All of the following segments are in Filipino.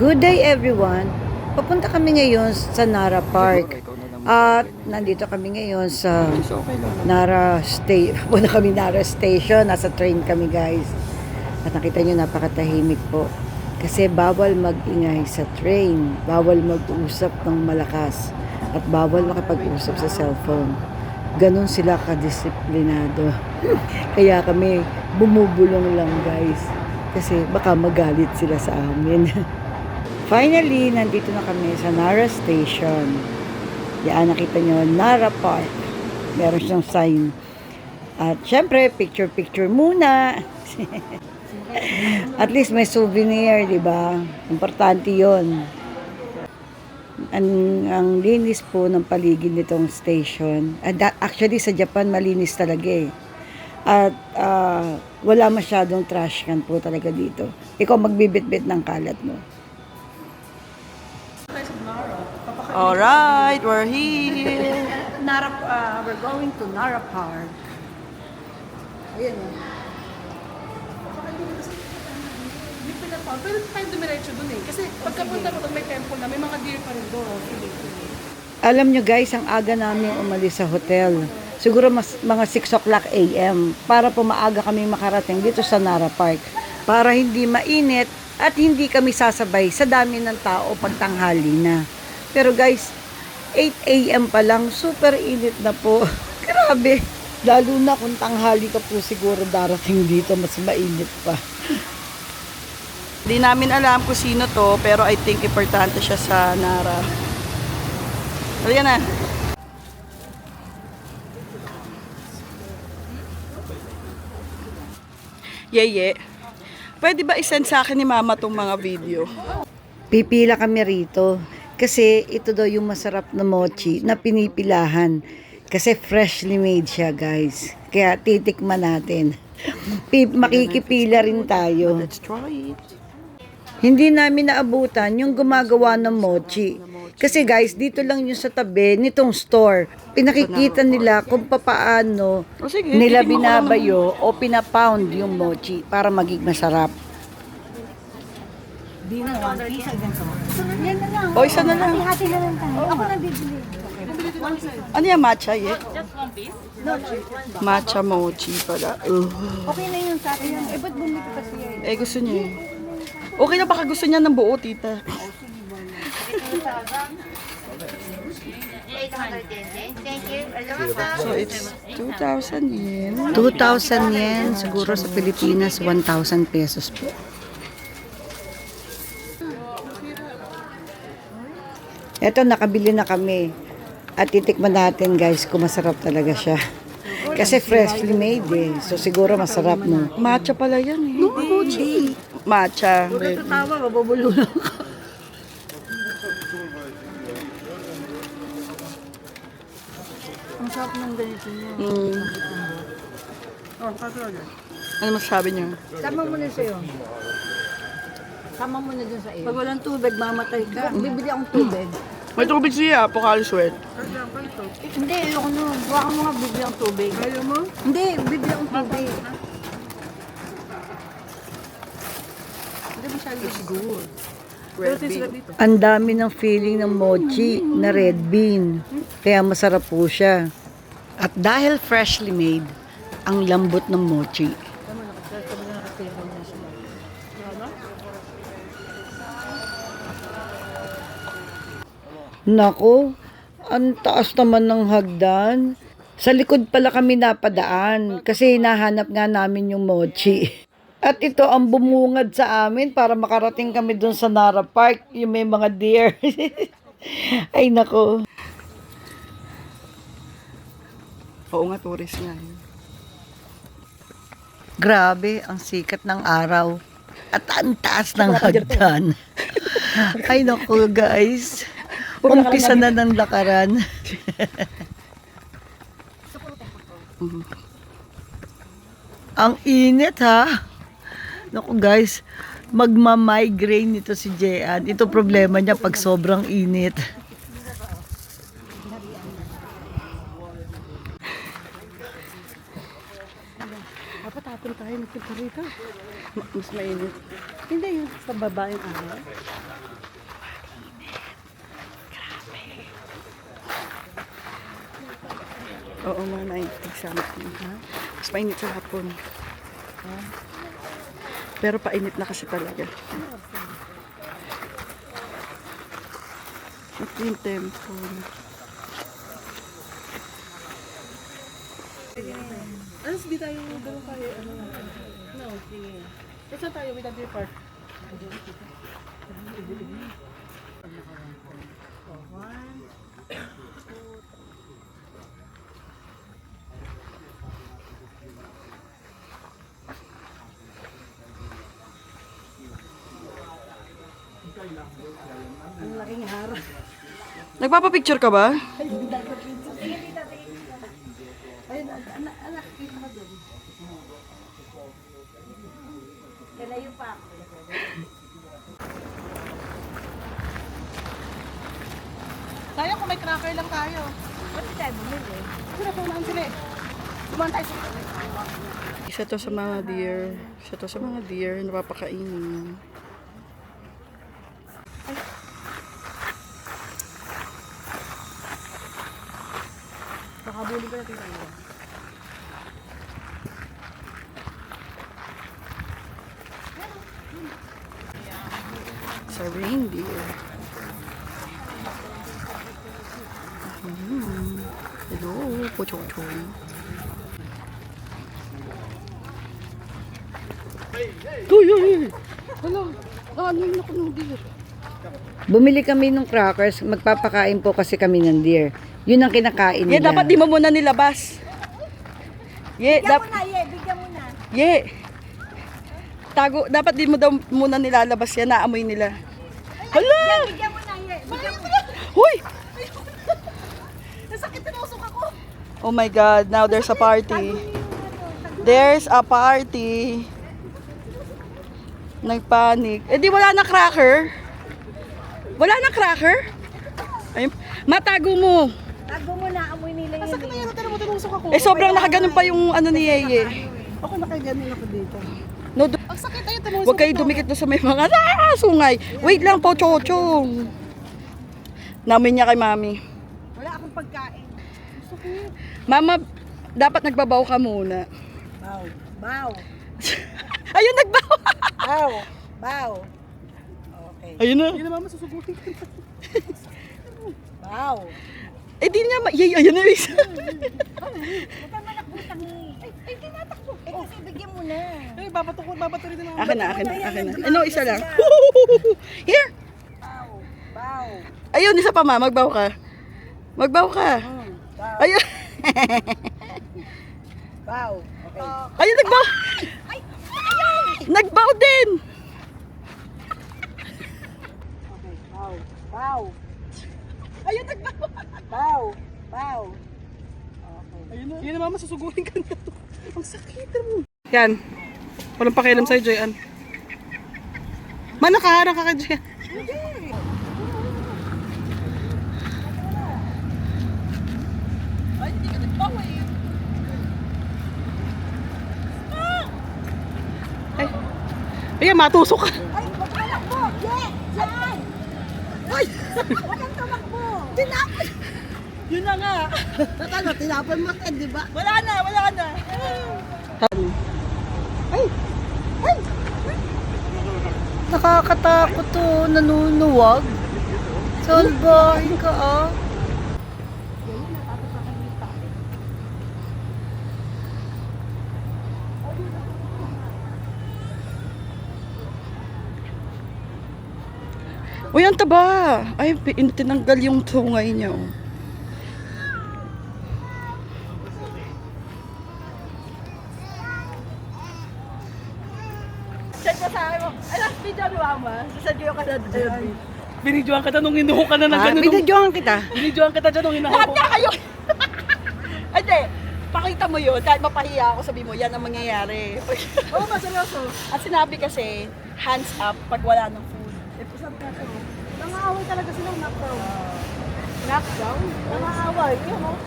Good day everyone! Papunta kami ngayon sa Nara Park. At nandito kami ngayon sa Nara Station. Papunta kami Nara Station. Nasa train kami guys. At nakita nyo napakatahimik po. Kasi bawal mag-ingay sa train. Bawal mag-usap ng malakas. At bawal makipag-usap sa cellphone. Ganon sila kadisiplinado. Kaya kami bumubulong lang guys. Kasi baka magalit sila sa amin. Finally, nandito na kami sa Nara Station. Yan, nakita nyo, Nara Park. Meron siyang sign. At syempre, picture-picture muna. At least may souvenir, di ba? Importante yon. Ang linis po ng paligid nitong station. Actually, sa Japan, malinis talaga eh. At wala masyadong trash can po talaga dito. Ikaw magbibit-bit ng kalat mo. Alright, we're here. We're going to Nara Park. Ayan o. Hindi pinapa. Pero tayo dumiretso dun eh. Kasi pagkapunta mo doon may temple na, may mga deer pa rin doon. Alam nyo guys, ang aga namin umalis sa hotel. Siguro mga 6 o'clock a.m. para po maaga kami makarating dito sa Nara Park. Para hindi mainit at hindi kami sasabay sa dami ng tao pagtanghali na. Pero guys, 8 a.m. pa lang, super init na po. Grabe. Lalo na kung tanghali ka po siguro darating dito, mas mainit pa. Di namin alam kung sino to, pero I think importante siya sa Nara. Halika na. Yeye, pwede ba isend sa akin ni Mama tong mga video? Pipila kami rito. Kasi ito daw yung masarap na mochi na pinipilahan. Kasi freshly made siya guys. Kaya titikman natin. Makikipila rin tayo. Let's try it. Hindi namin naabutan yung gumagawa ng mochi. Kasi guys, dito lang yung sa tabi nitong store. Pinakikita nila kung papaano nila binabayo o pinapound yung mochi para maging masarap. Di na, 1 piece o ganito. Yan na lang. O, isa na lang. Hati-hati na lang tayo. Ako na bibili. Ano yung matcha, ye? Just 1 piece? No, Matcha mochi pala. okay na yun sa akin. Eh, ba't bumili ko kasi yan? Eh, gusto niya eh. Okay na, baka gusto niya ng buo, tita. 810. Thank you. So, it's 2,000 yen. 2,000 yen, siguro sa Pilipinas, 1,000 pesos po. Eto, nakabili na kami. At titikman natin guys kung masarap talaga siya. Kasi freshly made eh. So siguro masarap no. Matcha pala yan eh. No, mochi. Matcha. Tatawa, mabubulong ako. Ang sarap ng ganito niya. Ano masasabi niyo? Sama mo na sa'yo. Sama mo na dun sa iyo. Pag walang tubig, mamatay ka. Bibili akong tubig. May tubig siya, Pokal Sweat. Hindi, ayoko na. Baka mo nga bibili akong tubig. Ayaw mo? Hindi, bibili akong tubig. It's good. Red bean. Ang dami ng feeling ng mochi na red bean. Kaya masarap po siya. At dahil freshly made, ang lambot ng mochi. Nako, ang taas naman ng hagdan. Sa likod pala kami napadaan kasi hinahanap nga namin yung mochi. At ito ang bumungad sa amin para makarating kami dun sa Nara Park, yung may mga deer. Ay nako. Oo nga, tourist nga yun. Grabe ang sikat ng araw. At ang taas ng hagdan. Ay nako guys. Umpisa na ng lakaran. Ang init ha. Naku guys, magma-migraine nito si Jean. Ito problema niya pag sobrang init. Dapat tapon tayo magpunta rito. Mas mainit. Hindi, yung sa baba yung araw. Oo, mga 90 something. Mas mainit sa hapon. Pero painit na kasi talaga. Ito yung temple. Ano, hindi tayo ganun kayo, ano? No, sige. Saan tayo? With the park? Nagpapapicture ka ba? Tayo kung may cracker lang tayo. Ba't di tayo bumili? Kasi napunahan sila eh. Dumaan tayo sa... Isa to sa mga deer. Isa to sa mga deer na napapakainin. Makabuli ko natin tayo. Sa reindeer. Hello, pochochoy. Uy! Hala, ano yun ako ng deer? Bumili kami ng crackers, magpapakain po kasi kami ng deer. Yun ang kinakain Ye, nila. dapat di mo muna nilabas. Ye, Bigyan mo na, bigyan mo na. Ye. Tago, dapat di mo daw muna nilalabas yan, naamoy nila. Hala! Bigyan mo na, bigyan mo. Hoy! Nasakit na usok ako. Oh my God, now there's a party. There's a party. Nagpanik. Eh di wala na cracker. Wala na cracker? Ay, matago mo. Tago mo na, amoy nila yun. Nasakit na yan. Tara mo, tinusok ako. Eh sobrang nakaganon pa yung ano ni Yeye. Ako nakaganon ako dito. No, Ang sakit na yun, tinusok huwag kayo dumikit doon sa may mga sungay. Wait lang po, chochong. Namin niya kay mami. Wala akong pagkain. Mama, dapat nagbabaw ka muna. Bow. Bow. Ayun, nagbaw. Bow. Bow. Okay. Ayun na. Hindi naman masusugutin ka. Bow. Eh di niya, yay, ayun na isa. Huwag kang manakbutang eh. Ay, tinatakbo. Eh, kasi bigyan mo na. Ay, babato rin din ako. Akin na. Ano, isa lang. Here. Bow. Bow. Ayun, isa pa ma, magbaw ka. Magbaw ka. Ayun. Bow. Okay. Ayun, nagbaw. Nagbaw din. Bow. Bow. Ayun, nagbaw. Bow. Bow. Ayun na. Yun naman, masusugutin ka na to. Ang sakit mo. Yan. Walang pakialam sa'yo, Joyan. Man, nakaharang ka kay Jen. Ay, hindi ka nagbaw eh. Ayan, matusok ka. Ay, huwag kang takbo. Yes! Yan! Ay! Huwag kang tumakbo. Tinapos. Yun na nga. Ano, tinapon mo ka, di ba? Wala na. Nakakatakot to, nanunuwag. Salbahe ka ah. Uy, ang taba. Ay, tinanggal yung tungay niya. Oh. Check mo sa akin mo. Ay, last video ni Mama. Sasadyo ka na doon. Binidyoan kita nung hinuho ka na ng gano'n. Binidyohan kita. Binidyoan kita dyan nung hinuho Lahat ko. na kayo. Ay, di. Pakita mo yun. Kahit mapahiya ako, sabi mo, yan ang mangyayari. Oo ba, seryoso? At sinabi kasi, hands up pag wala ng food. Eh, pasab ka to. Nangaaway talaga silang knockdown. Knockdown? Nangaaway. Yun, oh.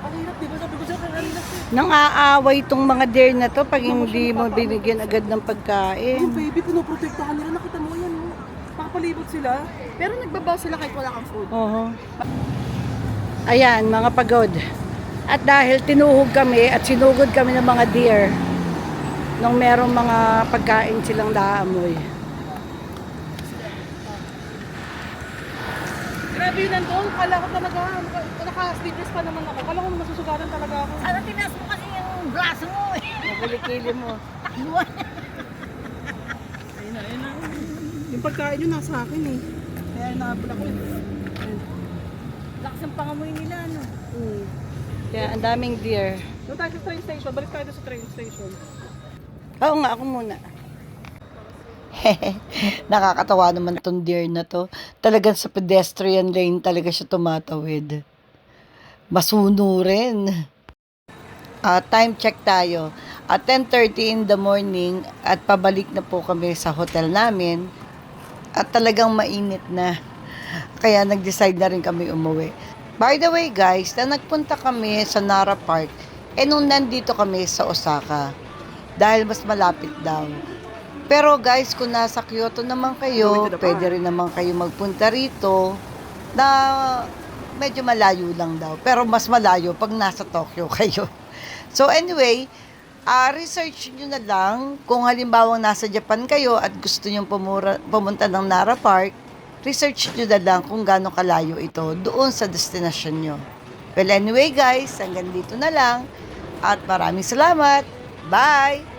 Ang hirap, di ba? Sabi ko siya, ang hirap eh. Nang-aaway itong mga deer na to pag hindi mo binigyan agad ng Yung pagkain. baby, pinoprotektahan nila. Nakita mo yan, oh. Makapalibot sila. Pero nagbabaw sila kahit wala kang food. Oo. Ayan, mga pagod. At dahil tinuhog kami at sinugod kami ng mga deer nung merong mga pagkain silang naamoy. Grabe yun nandun. Kala ko talaga, naka-sleeveless pa naman ako. Kala ko masusugatan talaga ako. Sana tinas mo kasi yung braso mo eh. Nakilikili mo. Takbuhan. Ayun na. Yung pagkain yun nasa akin eh. Kaya naabol ako eh. Lakas ang pangamoy nila, no? Kaya ang daming deer. Doon tayo sa train station. Balik tayo doon sa train station. Oo nga, ako muna. Nakakatawa naman tong deer na to. Talagang sa pedestrian lane talaga siya tumatawid. Masuno rin. Time check tayo. At 10:30 in the morning at pabalik na po kami sa hotel namin. At talagang mainit na. Kaya nag-decide na rin kami umuwi. By the way guys, na nagpunta kami sa Nara Park, nung nandito kami sa Osaka. Dahil mas malapit daw. Pero guys, kung nasa Kyoto naman kayo, pwede rin naman kayo magpunta rito na medyo malayo lang daw. Pero mas malayo pag nasa Tokyo kayo. So anyway, research nyo na lang kung halimbawa nasa Japan kayo at gusto nyo pumunta ng Nara Park, research nyo na lang kung gaano kalayo ito doon sa destination nyo. Well anyway guys, hanggang dito na lang at maraming salamat. Bye!